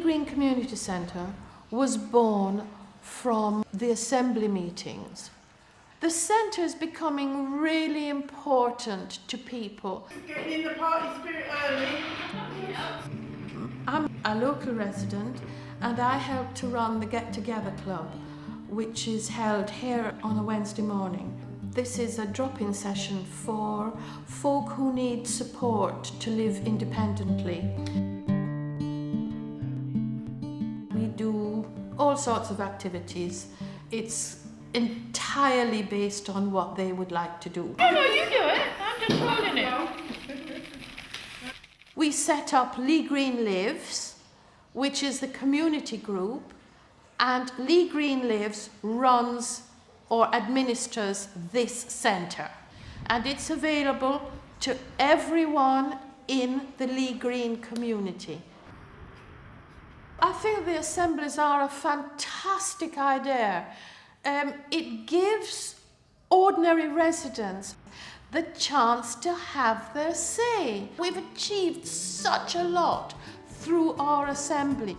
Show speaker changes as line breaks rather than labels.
Green Community Centre was born from the assembly meetings. The centre is becoming really important to people.
Getting in the party spirit early.
I'm a local resident and I help to run the Get Together Club, which is held here on a Wednesday morning. This is a drop-in session for folk who need support to live independently. We do all sorts of activities. It's entirely based on what they would like to do.
Oh no, you do it. I'm just holding it.
We set up Lee Green Lives, which is the community group, and Lee Green Lives runs or administers this centre. And it's available to everyone in the Lee Green community. I think the assemblies are a fantastic idea. It gives ordinary residents the chance to have their say. We've achieved such a lot through our assembly.